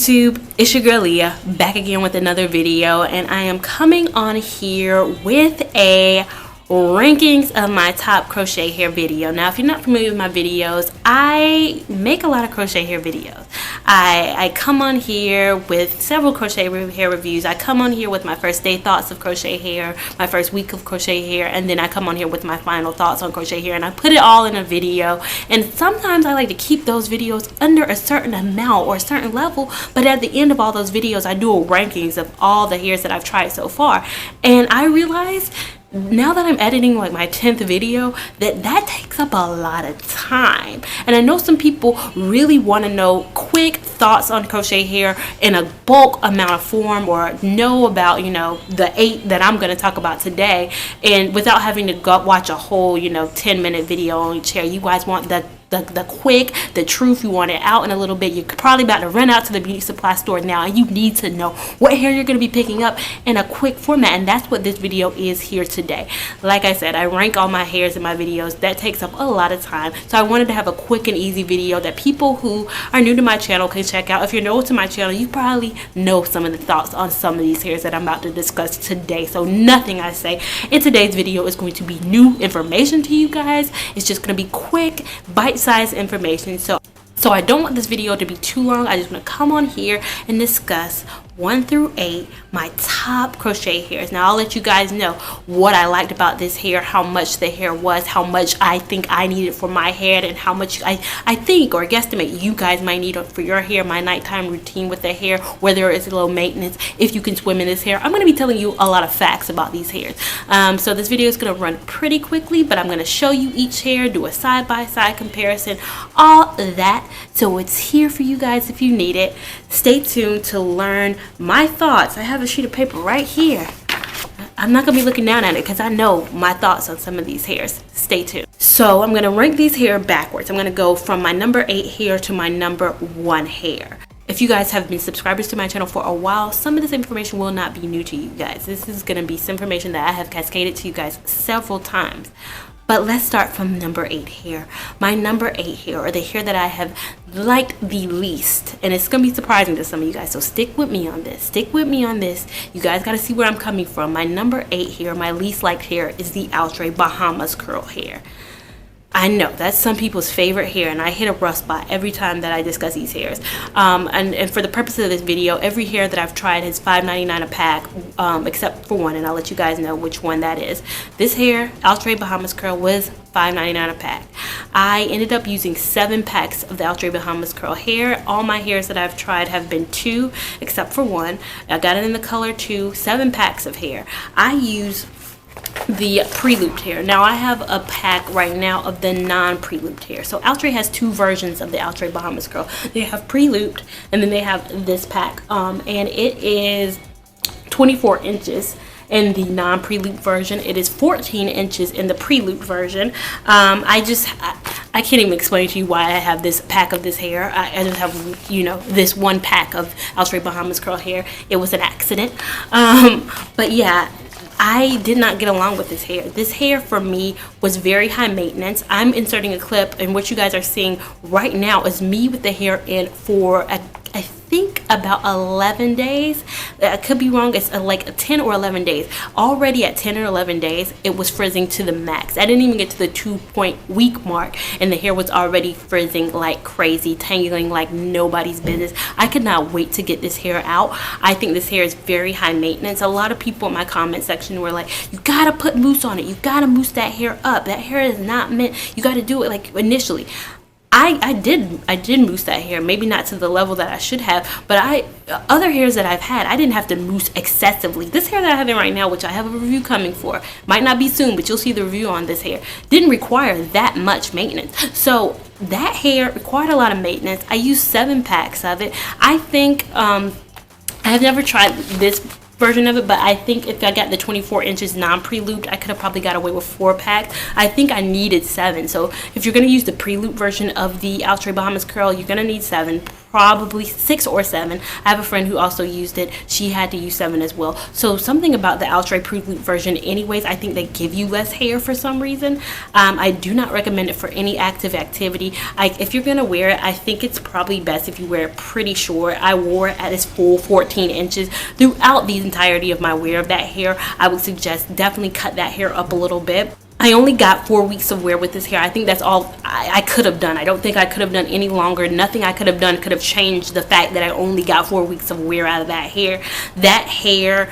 YouTube, it's your girl Leah back again with another video, and I am coming on here with a rankings of my top crochet hair video. Now if you're not familiar with my videos, I make a lot of crochet hair videos. I come on here with several crochet hair reviews. I come on here with my first day thoughts of crochet hair, my first week of crochet hair, and then I come on here with my final thoughts on crochet hair, and I put it all in a video. And sometimes I like to keep those videos under a certain amount or a certain level, but at the end of all those videos I do a rankings of all the hairs that I've tried so far. And I realized now that I'm editing like my 10th video that takes up a lot of time, and I know some people really want to know quick thoughts on crochet hair in a bulk amount of form, or know about, you know, the 8 that I'm going to talk about today, and without having to go watch a whole, you know, 10-minute video on each hair. You guys want the quick, the truth. You want it out in a little bit. You're probably about to run out to the beauty supply store now, and you need to know what hair you're going to be picking up in a quick format, and that's what this video is here today. Like I said, I rank all my hairs in my videos. That takes up a lot of time, so I wanted to have a quick and easy video that people who are new to my channel can check out. If you're new to my channel, you probably know some of the thoughts on some of these hairs that I'm about to discuss today, so nothing I say in today's video is going to be new information to you guys. It's just going to be quick, bite-sized information. So I don't want this video to be too long. I just want to come on here and discuss 1 through 8 my top crochet hairs. Now I'll let you guys know what I liked about this hair, how much the hair was, how much I think I needed for my hair, and how much I think or guesstimate you guys might need for your hair, my nighttime routine with the hair, whether it's low maintenance, if you can swim in this hair. I'm going to be telling you a lot of facts about these hairs. So this video is going to run pretty quickly, but I'm going to show you each hair, do a side-by-side comparison, all of that. So it's here for you guys if you need it. Stay tuned to learn my thoughts. I have a sheet of paper right here. I'm not going to be looking down at it because I know my thoughts on some of these hairs. Stay tuned. So I'm going to rank these hair backwards. I'm going to go from my number 8 hair to my number 1 hair. If you guys have been subscribers to my channel for a while, some of this information will not be new to you guys. This is going to be some information that I have cascaded to you guys several times. But let's start from number 8 hair. My number 8 hair, or the hair that I have liked the least, and it's gonna be surprising to some of you guys, so stick with me on this. Stick with me on this. You guys gotta see where I'm coming from. My number 8 hair, my least liked hair, is the Outre Bahamas curl hair. I know that's some people's favorite hair, and I hit a rough spot every time that I discuss these hairs. And for the purposes of this video, every hair that I've tried is $5.99 a pack, except for one, and I'll let you guys know which one that is. This hair, Outre Bahamas curl, was $5.99 a pack. I ended up using 7 packs of the Outre Bahamas curl hair. All my hairs that I've tried have been 2, except for one. I got it in the color 2, 7 packs of hair. I use the pre-looped hair. Now I have a pack right now of the non-pre-looped hair. So Outre has 2 versions of the Outre Bahamas curl. They have pre-looped, and then they have this pack, and it is 24 inches in the non-pre-looped version. It is 14 inches in the pre-looped version. I can't even explain to you why I have this pack of this hair. I just have, you know, this one pack of Outre Bahamas curl hair. It was an accident. But yeah, I did not get along with this hair. This hair for me was very high maintenance. I'm inserting a clip, and what you guys are seeing right now is me with the hair in for I think about 11 days. I could be wrong. It's like 10 or 11 days. Already at 10 or 11 days, it was frizzing to the max. I didn't even get to the 2-point-week mark, and the hair was already frizzing like crazy, tangling like nobody's business. I could not wait to get this hair out. I think this hair is very high maintenance. A lot of people in my comment section were like, you gotta put mousse on it. You gotta mousse that hair up. That hair is not meant, you gotta do it like initially. I did mousse that hair, maybe not to the level that I should have, but other hairs that I've had, I didn't have to mousse excessively. This hair that I have in right now, which I have a review coming for, might not be soon, but you'll see the review on this hair, didn't require that much maintenance. So that hair required a lot of maintenance. I used 7 packs of it. I think I have never tried this version of it, but I think if I got the 24 inches non-pre-looped, I could have probably got away with 4 packs. I think I needed 7. So if you're going to use the pre-loop version of the Outre Bahamas curl, you're going to need 7. probably 6 or 7. I have a friend who also used it. She had to use 7 as well. So something about the Outre pre-loop version anyways, I think they give you less hair for some reason. I do not recommend it for any active activity. If you're gonna wear it, I think it's probably best if you wear it pretty short. I wore it at its full 14 inches throughout the entirety of my wear of that hair. I would suggest definitely cut that hair up a little bit. I only got 4 weeks of wear with this hair. I think that's all I could have done. I don't think I could have done any longer. Nothing I could have done could have changed the fact that I only got 4 weeks of wear out of that hair. That hair,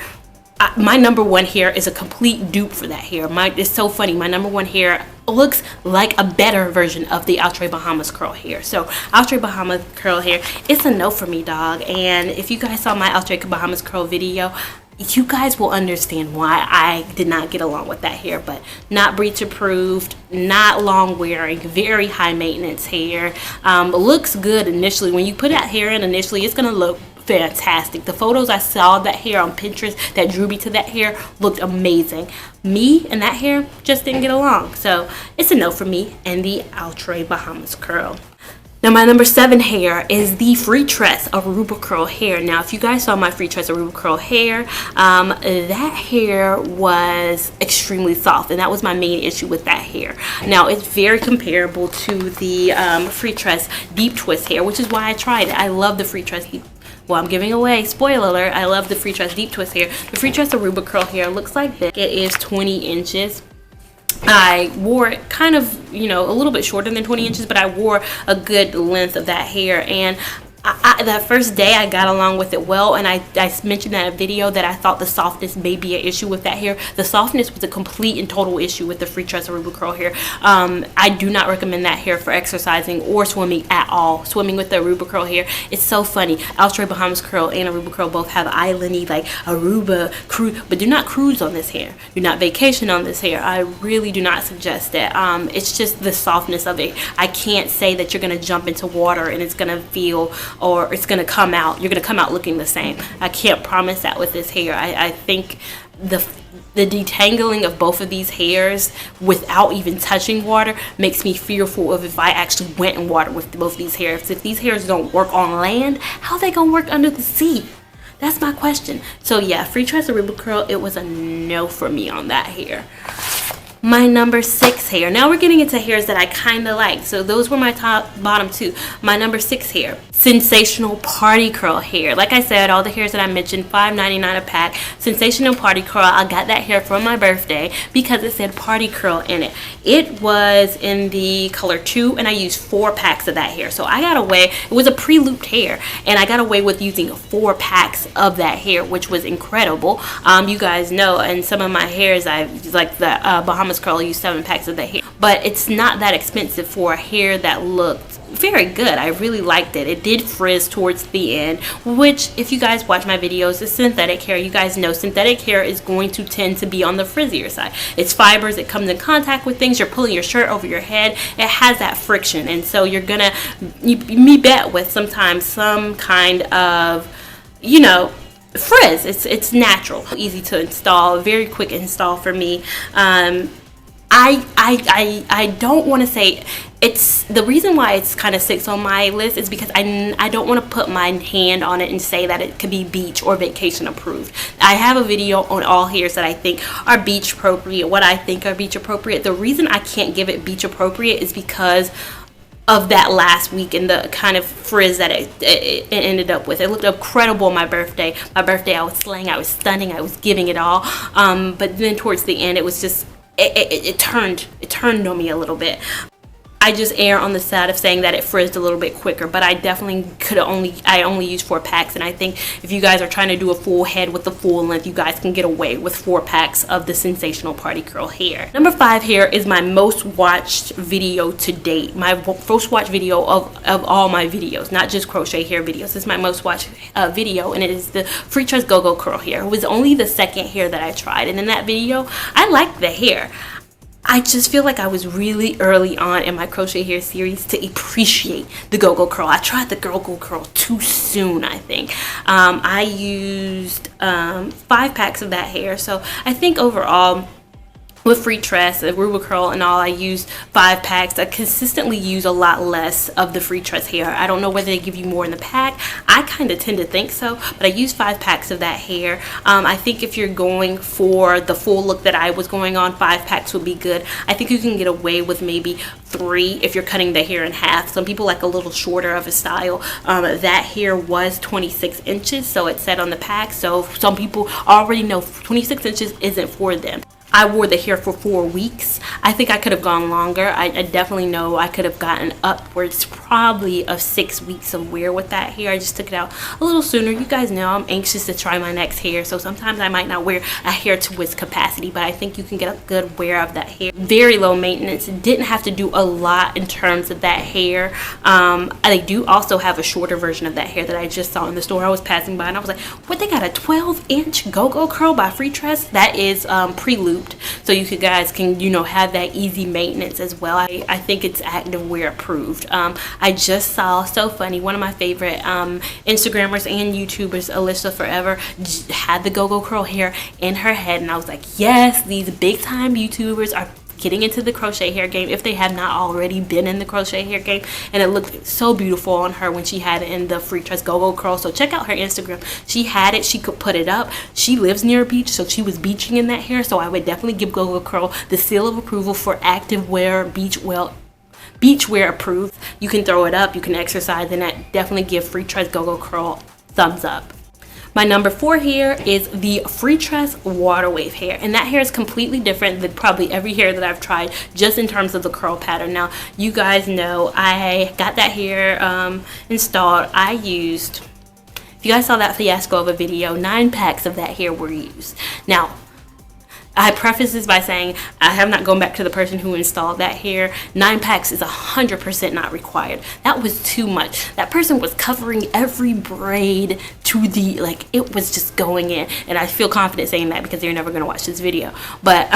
my number one hair is a complete dupe for that hair. It's so funny. My number one hair looks like a better version of the Outre Bahamas curl hair. So Outre Bahamas curl hair, it's a no for me, dog. And if you guys saw my Outre Bahamas curl video, you guys will understand why I did not get along with that hair. But not breach approved, not long wearing, very high maintenance hair. Looks good initially. When you put that hair in initially, it's gonna look fantastic. The photos I saw of that hair on Pinterest that drew me to that hair looked amazing. Me and that hair just didn't get along. So it's a no for me and the Outre Bahamas curl. Now my number 7 hair is the Freetress Aruba curl hair. Now if you guys saw my Freetress Aruba curl hair, that hair was extremely soft, and that was my main issue with that hair. Now it's very comparable to the Freetress deep twist hair, which is why I tried it. I love the Freetress deep. Well, I'm giving away, spoiler alert, I love the Freetress deep twist hair. The Freetress Aruba curl hair looks like this. It is 20 inches. I wore it kind of, you know, a little bit shorter than 20 inches, but I wore a good length of that hair, and that first day I got along with it well, and I mentioned in a video that I thought the softness may be an issue with that hair. The softness was a complete and total issue with the Freetress Aruba curl hair. I do not recommend that hair for exercising or swimming at all. Swimming with the Aruba curl hair, it's so funny. Outre Bahamas curl and Aruba curl both have islandy, like Aruba cruise, but do not cruise on this hair. Do not vacation on this hair. I really do not suggest it. It's just the softness of it. I can't say that you're gonna jump into water and it's gonna feel, or it's gonna come out, you're gonna come out looking the same. I can't promise that with this hair. I think the detangling of both of these hairs without even touching water makes me fearful of if I actually went in water with both these hairs. If these hairs don't work on land, how are they gonna work under the sea? That's my question. So yeah, Freetress Aruba curl, it was a no for me on that hair. My number 6 hair. Now we're getting into hairs that I kind of like. So those were my bottom 2. My number 6 hair, Sensational Party Curl hair. Like I said, all the hairs that I mentioned, $5.99 a pack. Sensational Party Curl. I got that hair for my birthday because it said Party Curl in it. It was in the color 2, and I used 4 packs of that hair. So I got away. It was a pre-looped hair, and I got away with using 4 packs of that hair, which was incredible. You guys know, and some of my hairs, I like the Bahamas curl, I used 7 packs of that hair, but it's not that expensive for a hair that looked very good. I really liked it. It did frizz towards the end, which if you guys watch my videos, is synthetic hair. You guys know synthetic hair is going to tend to be on the frizzier side. It's fibers, it comes in contact with things, you're pulling your shirt over your head, it has that friction, and so you're gonna be met with sometimes some kind of, you know, frizz. It's natural, easy to install, very quick install for me. I don't want to say it's the reason why it's kind of 6 on my list is because I don't want to put my hand on it and say that it could be beach or vacation approved. I have a video on all hairs that I think are beach appropriate, what I think are beach appropriate. The reason I can't give it beach appropriate is because of that last week and the kind of frizz that it ended up with. It looked incredible on my birthday. My birthday, I was slaying, I was stunning, I was giving it all. But then towards the end, it was just it turned on me a little bit. I just err on the side of saying that it frizzed a little bit quicker, but I definitely I only used 4 packs, and I think if you guys are trying to do a full head with the full length, you guys can get away with 4 packs of the Sensational Party Curl hair. Number 5 hair is my most watched video to date. My most watched video of all my videos, not just crochet hair videos. It's my most watched video, and it is the Freetress GoGo curl hair. It was only the 2nd hair that I tried, and in that video, I liked the hair. I just feel like I was really early on in my crochet hair series to appreciate the GoGo curl. I tried the GoGo curl too soon, I think. I used 5 packs of that hair, so I think overall with Freetress Aruba curl and all, I use 5 packs. I consistently use a lot less of the Freetress hair. I don't know whether they give you more in the pack. I kind of tend to think so, but I use 5 packs of that hair. I think if you're going for the full look that I was going on, 5 packs would be good. I think you can get away with maybe 3 if you're cutting the hair in half. Some people like a little shorter of a style. That hair was 26 inches, so it said on the pack. So some people already know 26 inches isn't for them. I wore the hair for 4 weeks. I think I could have gone longer. I definitely know I could have gotten upwards probably of 6 weeks of wear with that hair. I just took it out a little sooner. You guys know I'm anxious to try my next hair, so sometimes I might not wear a hair to its capacity, but I think you can get a good wear of that hair. Very low maintenance. Didn't have to do a lot in terms of that hair. I do also have a shorter version of that hair that I just saw in the store. I was passing by and I was like, what, they got a 12-inch GoGo curl by Freetress? That is pre-looped. So you guys can, you know, have that easy maintenance as well. I think it's active wear approved. I just saw, so funny, one of my favorite Instagrammers and YouTubers, Alyssa Forever, had the GoGo curl hair in her head, and I was like, yes, these big time YouTubers are getting into the crochet hair game if they have not already been in the crochet hair game. And it looked so beautiful on her when she had it in the Freetress GoGo curl. So check out her Instagram. She had it, she could put it up. She lives near a beach, so she was beaching in that hair. So I would definitely give GoGo curl the seal of approval for active wear, beach wear approved. You can throw it up, you can exercise in it. Definitely give Freetress GoGo curl thumbs up. My number 4 hair is the Freetress Water Wave hair, and that hair is completely different than probably every hair that I've tried, just in terms of the curl pattern. Now, you guys know I got that hair installed. I used, if you guys saw that fiasco of a video, 9 packs of that hair were used. Now, I preface this by saying I have not gone back to the person who installed that hair. 9 packs is 100% not required. That was too much. That person was covering every braid to the, like, it was just going in. And I feel confident saying that because they're never going to watch this video. But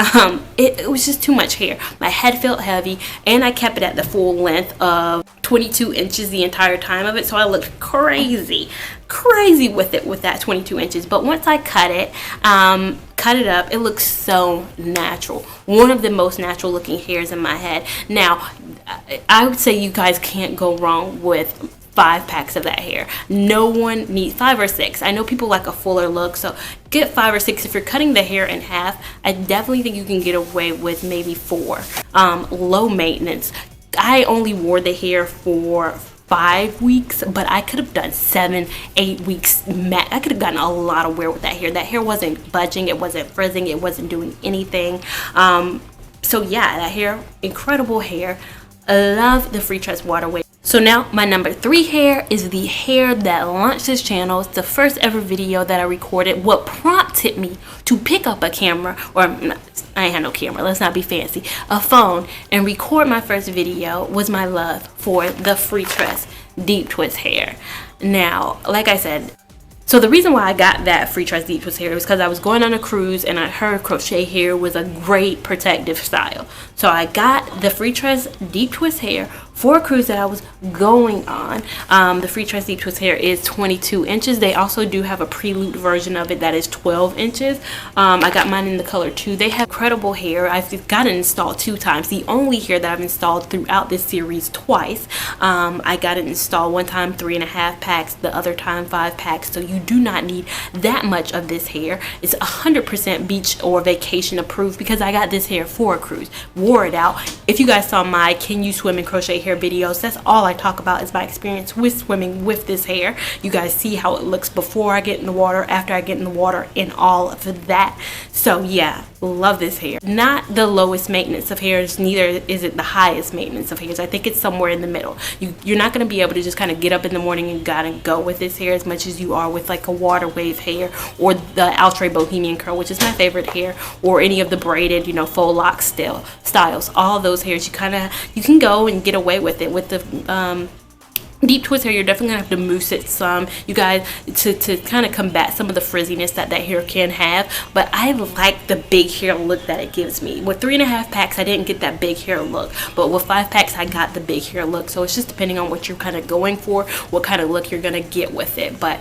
it was just too much hair. My head felt heavy, and I kept it at the full length of 22 inches the entire time of it. So I looked crazy with it with that 22 inches. But once I cut it up, it looks so natural. One of the most natural looking hairs in my head. Now, I would say you guys can't go wrong with 5 packs of that hair. No one needs 5 or 6. I know people like a fuller look, so get 5 or 6. If you're cutting the hair in half, I definitely think you can get away with maybe 4. Low maintenance. I only wore the hair for 5 weeks, but I could have done 7, 8 weeks. I could have gotten a lot of wear with that hair. That hair wasn't budging, it wasn't frizzing, it wasn't doing anything. So yeah, that hair, incredible hair. I love the Freetress Water Wave. So now my number 3 hair is the hair that launched this channel. It's the first ever video that I recorded. What prompted me to pick up a camera, or I ain't had no camera, let's not be fancy, a phone, and record my first video was my love for the Freetress Deep Twist hair. Now, like I said, so the reason why I got that Freetress Deep Twist hair was because I was going on a cruise and I heard crochet hair was a great protective style. So I got the Freetress Deep Twist hair for a cruise that I was going on. The Freetress Deep Twist hair is 22 inches. They also do have a pre-looped version of it that is 12 inches. I got mine in the color 2. They have incredible hair. I've got it installed 2 times. The only hair that I've installed throughout this series twice. I got it installed one time 3.5 packs, the other time 5 packs. So you do not need that much of this hair. It's 100% beach or vacation approved because I got this hair for a cruise. Wore it out. If you guys saw my Can You Swim in Crochet hair videos, that's all I talk about is my experience with swimming with this hair. You guys see how it looks before I get in the water, after I get in the water, and all of that. So yeah, love this hair. Not the lowest maintenance of hairs, neither is it the highest maintenance of hairs. I think it's somewhere in the middle. You're not going to be able to just kind of get up in the morning and gotta go with this hair as much as you are with like a water wave hair or the Outre Bohemian curl, which is my favorite hair, or any of the braided, you know, faux lock styles. All those hairs you can go and get away with it. With the deep twist hair, you're definitely gonna have to mousse it some, you guys, to kind of combat some of the frizziness that hair can have. But I like the big hair look that it gives me. With 3.5 packs, I didn't get that big hair look, but with 5 packs, I got the big hair look. So it's just depending on what you're kind of going for, what kind of look you're gonna get with it. But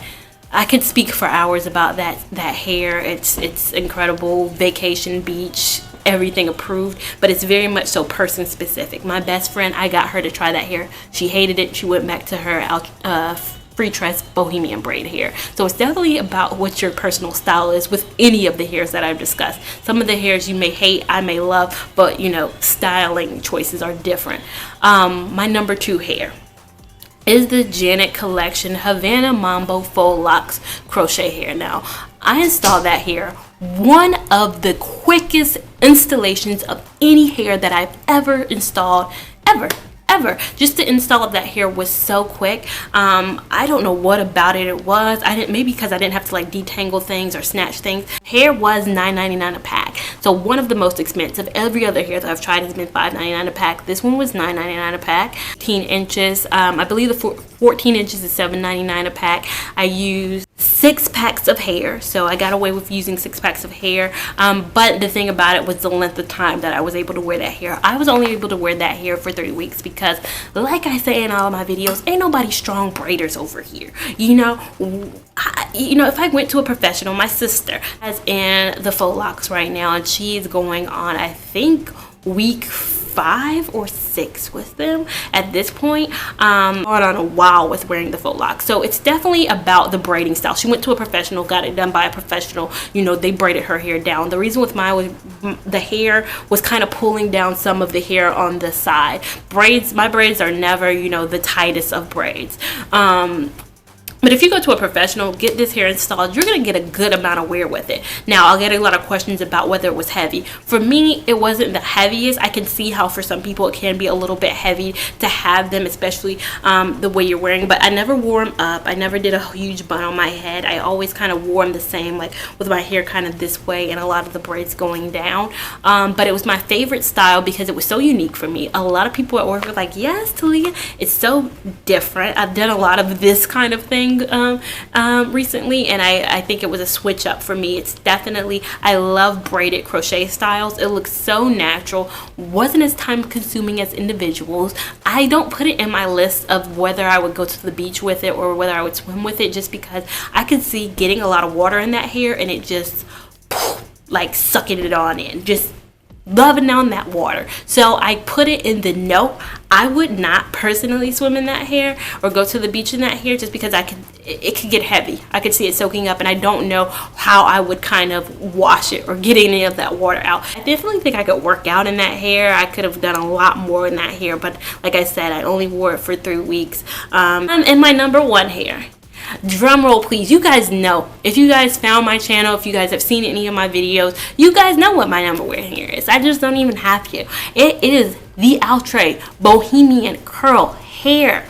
I could speak for hours about that hair. It's incredible. Vacation, beach, everything approved, but it's very much so person specific. My best friend, I got her to try that hair. She hated it. She went back to her Freetress Bohemian braid hair. So it's definitely about what your personal style is with any of the hairs that I've discussed. Some of the hairs you may hate, I may love, but you know, styling choices are different. My number 2 hair is the Janet Collection Havana Mambo Faux Locs crochet hair. Now, I installed that hair. One of the quickest installations of any hair that I've ever installed, ever. Just to install that hair was so quick. I don't know what about it was. Maybe because I didn't have to like detangle things or snatch things. Hair was $9.99 a pack. So one of the most expensive. Every other hair that I've tried has been $5.99 a pack. This one was $9.99 a pack. 15 inches. I believe the 14 inches is $7.99 a pack. I used 6 packs of hair, so I got away with using 6 packs of hair. But the thing about it was the length of time that I was able to wear that hair. I was only able to wear that hair for 3 weeks because, like I say in all of my videos, ain't nobody strong braiders over here. You know, if I went to a professional, my sister is in the Faux Locs right now, and she's going on, I think, week 5 or 6 with them at this point. On a while with wearing the Faux Locs. So it's definitely about the braiding style. She went to a professional, got it done by a professional. You know, they braided her hair down. The reason with mine was the hair was kind of pulling down some of the hair on the side. My braids are never, you know, the tightest of braids. But if you go to a professional, get this hair installed, you're going to get a good amount of wear with it. Now, I'll get a lot of questions about whether it was heavy. For me, it wasn't the heaviest. I can see how for some people it can be a little bit heavy to have them, especially the way you're wearing. But I never wore them up. I never did a huge bun on my head. I always kind of wore them the same, like with my hair kind of this way and a lot of the braids going down. But it was my favorite style because it was so unique for me. A lot of people at work were like, yes, Talia, it's so different. I've done a lot of this kind of thing recently, and I think it was a switch up for me. It's definitely, I love braided crochet styles. It looks so natural, wasn't as time consuming as individuals. I don't put it in my list of whether I would go to the beach with it or whether I would swim with it, just because I could see getting a lot of water in that hair and it just like sucking it on in, just loving on that water. So I put it in the no. I would not personally swim in that hair or go to the beach in that hair, just because it could get heavy. I could see it soaking up, and I don't know how I would kind of wash it or get any of that water out. I definitely think I could work out in that hair. I could have done a lot more in that hair, but like I said, I only wore it for 3 weeks. And my number 1 hair. Drum roll please. You guys know, if you guys found my channel, if you guys have seen any of my videos, you guys know what my number 1 hair is. I just don't even have to. It is the Outre Bohemian curl hair.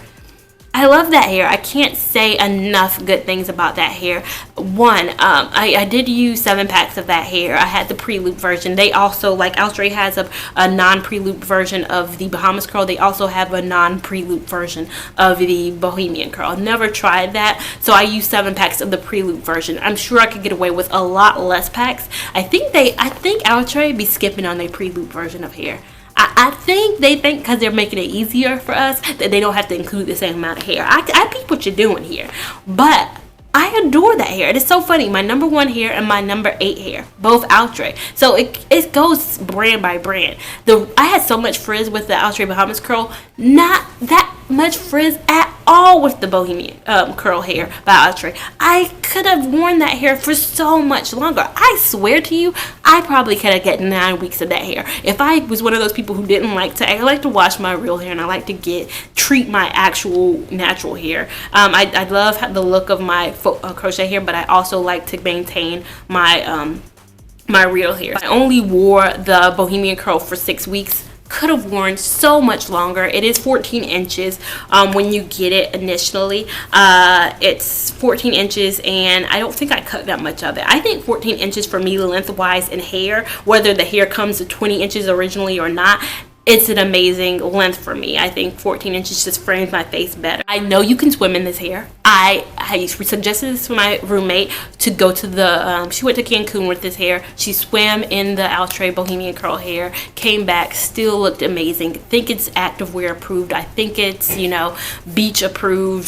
I love that hair. I can't say enough good things about that hair. One, I did use 7 packs of that hair. I had the pre-loop version. They also, like Outre has a non-pre-loop version of the Bahamas curl. They also have a non-pre-loop version of the Bohemian curl. Never tried that, so I used 7 packs of the pre-loop version. I'm sure I could get away with a lot less packs. I think Outre be skipping on their pre-loop version of hair. I think they think because they're making it easier for us that they don't have to include the same amount of hair. I peep what you're doing here, but I adore that hair. It is so funny. My number 1 hair and my number 8 hair, both Outre. So it goes brand by brand. I had so much frizz with the Outre Bahamas curl, not that much frizz at all with the Bohemian curl hair by Outre. I could have worn that hair for so much longer. I swear to you, I probably could have gotten 9 weeks of that hair. If I was one of those people who didn't like to, I like to wash my real hair, and I like to treat my actual natural hair. I love the look of my crochet hair, but I also like to maintain my my real hair. I only wore the Bohemian curl for 6 weeks. Could have worn so much longer. It is 14 inches when you get it initially. It's 14 inches, and I don't think I cut that much of it. I think 14 inches for me lengthwise in hair, whether the hair comes to 20 inches originally or not, it's an amazing length for me. I think 14 inches just frames my face better. I know you can swim in this hair. I suggested this to my roommate to go to the, she went to Cancun with this hair. She swam in the Outre Bohemian curl hair, came back, still looked amazing. I think it's activewear approved. I think it's, you know, beach approved,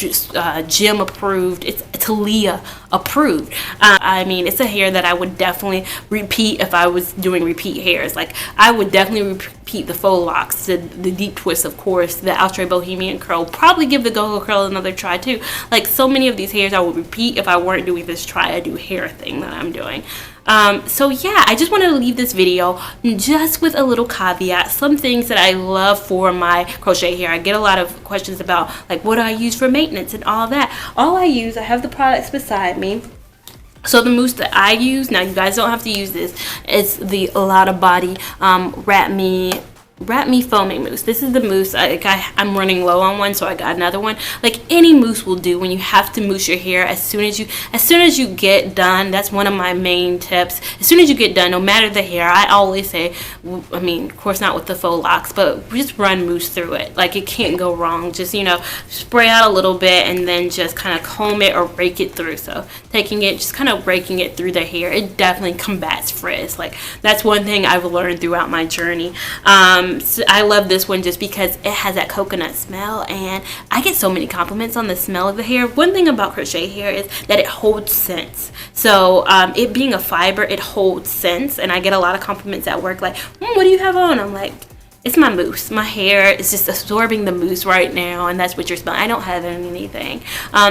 gym approved. It's Talia approved. I mean, it's a hair that I would definitely repeat if I was doing repeat hairs. Like, I would definitely repeat the Faux Locs, the deep twist, of course, the Outre Bohemian curl. Probably give the GoGo curl another try too. Like, so many of these hairs I would repeat if I weren't doing this try I do hair thing that I'm doing. So yeah, I just wanted to leave this video just with a little caveat. Some things that I love for my crochet hair. I get a lot of questions about, like, what do I use for maintenance and all that. All I use, I have the products beside me. So the mousse that I use, now you guys don't have to use this, it's the Lotta Body Wrap Me Foaming Mousse. This is the mousse. I'm running low on one, so I got another one. Like, any mousse will do when you have to mousse your hair as soon as you get done. That's one of my main tips. As soon as you get done, no matter the hair, I always say, I mean, of course not with the Faux Locs, but just run mousse through it. Like, it can't go wrong. Just, you know, spray out a little bit and then just kind of comb it or rake it through. So taking it, just kind of raking it through the hair, it definitely combats frizz. Like, that's one thing I've learned throughout my journey. So I love this one just because it has that coconut smell, and I get so many compliments on the smell of the hair. One thing about crochet hair is that it holds scents. So it being a fiber, it holds scents, and I get a lot of compliments at work like, what do you have on? I'm like, it's my mousse. My hair is just absorbing the mousse right now, and that's what you're smelling. I don't have anything.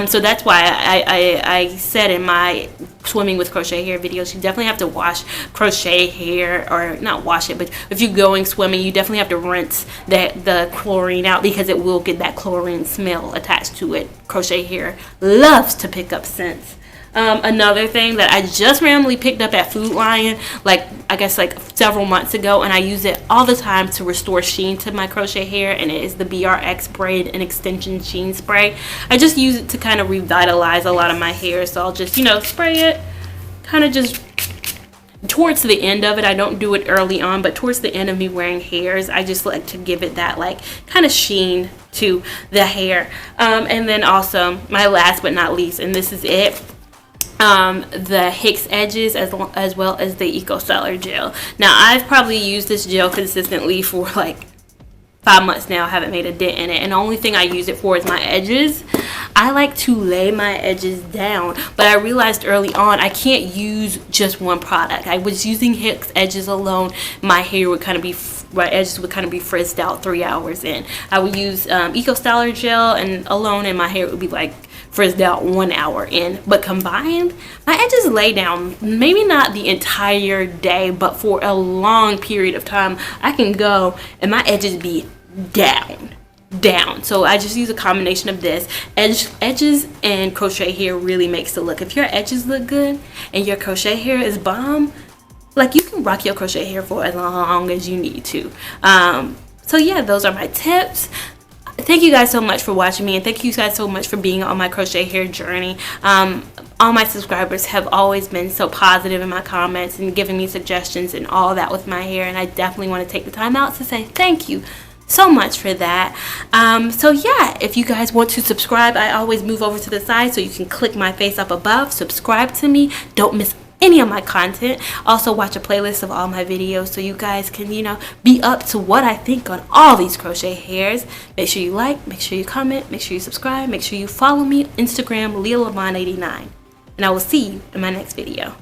So that's why I said in my swimming with crochet hair videos, you definitely have to wash crochet hair, or not wash it, but if you're going swimming, you definitely have to rinse the chlorine out, because it will get that chlorine smell attached to it. Crochet hair loves to pick up scents. Another thing that I just randomly picked up at Food Lion, like, I guess like several months ago, and I use it all the time to restore sheen to my crochet hair, and it is the BRX Braid and Extension Sheen Spray. I just use it to kind of revitalize a lot of my hair, so I'll just, you know, spray it kind of just towards the end of it. I don't do it early on, but towards the end of me wearing hairs, I just like to give it that, like, kind of sheen to the hair. And then also, my last but not least, and this is it, the Hicks edges as well as the Eco Styler gel. Now, I've probably used this gel consistently for like 5 months now. I haven't made a dent in it, and the only thing I use it for is my edges. I like to lay my edges down, but I realized early on I can't use just one product. I was using Hicks edges alone. My hair would kind of be, my edges would kind of be frizzed out 3 hours in. I would use Eco Styler gel and alone, and my hair would be like frizzed out 1 hour in. But combined, my edges lay down, maybe not the entire day, but for a long period of time. I can go and my edges be down. So I just use a combination of this. Edges and crochet hair really makes the look. If your edges look good and your crochet hair is bomb, like, you can rock your crochet hair for as long as you need to. So yeah, those are my tips. Thank you guys so much for watching me, and thank you guys so much for being on my crochet hair journey. All my subscribers have always been so positive in my comments and giving me suggestions and all that with my hair, and I definitely want to take the time out to say thank you so much for that. So yeah, if you guys want to subscribe, I always move over to the side so you can click my face up above. Subscribe to me. Don't miss any of my content. Also, watch a playlist of all my videos so you guys can, you know, be up to what I think on all these crochet hairs. Make sure you like, make sure you comment, make sure you subscribe, make sure you follow me on Instagram, Lavon89, and I will see you in my next video.